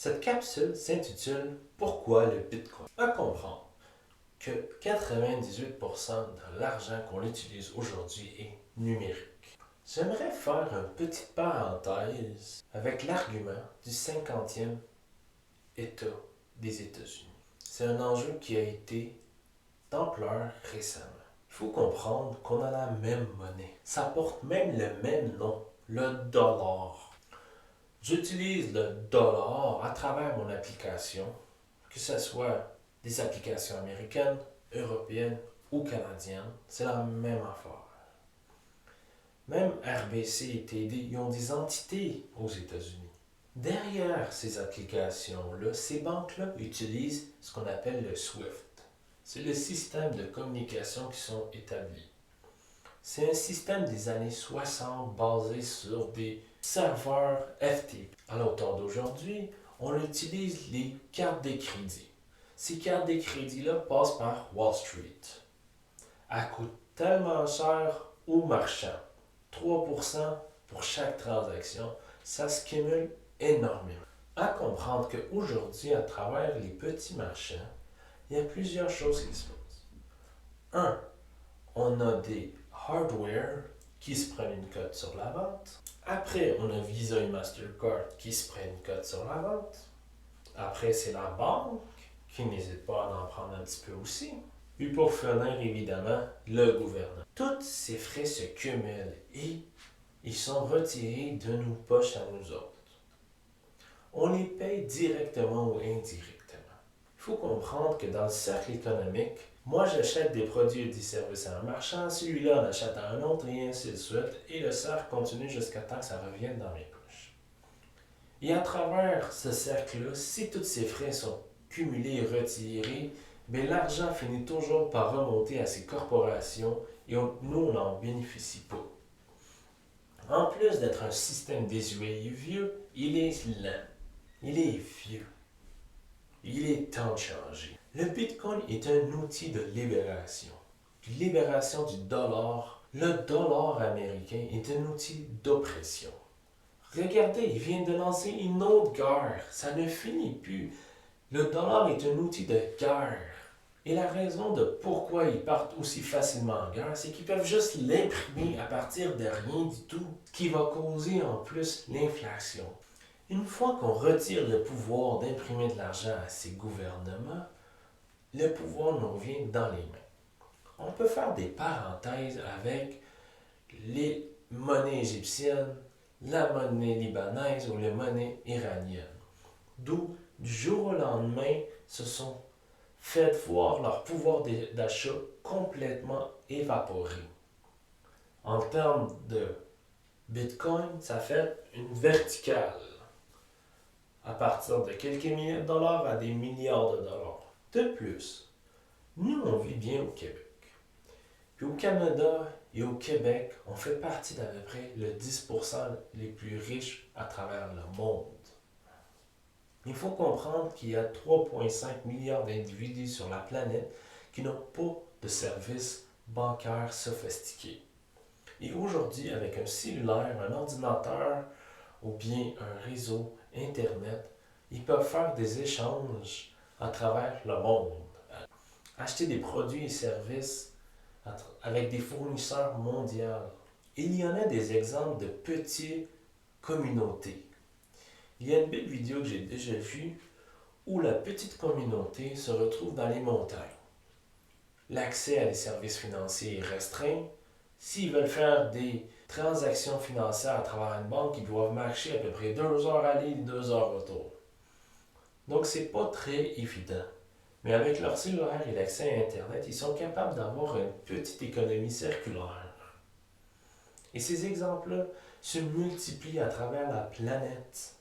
Cette capsule s'intitule Pourquoi le Bitcoin? À comprendre que 98% de l'argent qu'on utilise aujourd'hui est numérique. J'aimerais faire une petite parenthèse avec l'argument du 50e État des États-Unis. C'est un enjeu qui a été d'ampleur récemment. Il faut comprendre qu'on a la même monnaie. Ça porte même le même nom, le dollar. J'utilise le dollar à travers mon application, que ce soit des applications américaines, européennes ou canadiennes, c'est la même affaire. Même RBC et TD, ils ont des entités aux États-Unis. Derrière ces applications-là, ces banques-là utilisent ce qu'on appelle le SWIFT. C'est le système de communication qui sont établis. C'est un système des années 60 basé sur des serveurs FTP. À l'automne d'aujourd'hui, on utilise les cartes de crédit. Ces cartes de crédit-là passent par Wall Street. Elles coûtent tellement cher aux marchands. 3% pour chaque transaction, ça se cumule énormément. À comprendre qu'aujourd'hui, à travers les petits marchands, il y a plusieurs choses qui se passent. 1. On a des hardware qui se prennent une cote sur la vente. Après, on a Visa et Mastercard qui se prennent une cote sur la vente. Après, c'est la banque qui n'hésite pas à en prendre un petit peu aussi. Puis pour finir, évidemment, le gouvernement. Tous ces frais se cumulent et ils sont retirés de nos poches à nous autres. On les paye directement ou indirectement. Il faut comprendre que dans le cercle économique, moi j'achète des produits et des services à un marchand, celui-là en achète à un autre et ainsi de suite, et le cercle continue jusqu'à temps que ça revienne dans mes poches. Et à travers ce cercle-là, si tous ces frais sont cumulés et retirés, bien, l'argent finit toujours par remonter à ces corporations et nous, on n'en bénéficie pas. En plus d'être un système désuet et vieux, il est lent. Il est vieux. Il est temps de changer. Le Bitcoin est un outil de libération. Libération du dollar. Le dollar américain est un outil d'oppression. Regardez, ils viennent de lancer une autre guerre. Ça ne finit plus. Le dollar est un outil de guerre. Et la raison de pourquoi ils partent aussi facilement en guerre, c'est qu'ils peuvent juste l'imprimer à partir de rien du tout, qui va causer en plus l'inflation. Une fois qu'on retire le pouvoir d'imprimer de l'argent à ces gouvernements, le pouvoir nous revient dans les mains. On peut faire des parenthèses avec les monnaies égyptiennes, la monnaie libanaise ou les monnaies iraniennes. D'où, du jour au lendemain, se sont fait voir leur pouvoir d'achat complètement évaporé. En termes de Bitcoin, ça fait une verticale. À partir de quelques milliers de dollars à des milliards de dollars. De plus, nous, on vit bien au Québec. Puis au Canada et au Québec, on fait partie d'à peu près le 10% les plus riches à travers le monde. Il faut comprendre qu'il y a 3,5 milliards d'individus sur la planète qui n'ont pas de services bancaires sophistiqués. Et aujourd'hui, avec un cellulaire, un ordinateur ou bien un réseau Internet, ils peuvent faire des échanges à travers le monde. Acheter des produits et services avec des fournisseurs mondiaux. Il y en a des exemples de petites communautés. Il y a une belle vidéo que j'ai déjà vue où la petite communauté se retrouve dans les montagnes. L'accès à des services financiers est restreint. S'ils veulent faire des transactions financières à travers une banque, ils doivent marcher à peu près 2 heures aller et 2 heures retour. Donc, c'est pas très évident. Mais avec leur cellulaire et l'accès à Internet, ils sont capables d'avoir une petite économie circulaire. Et ces exemples-là se multiplient à travers la planète.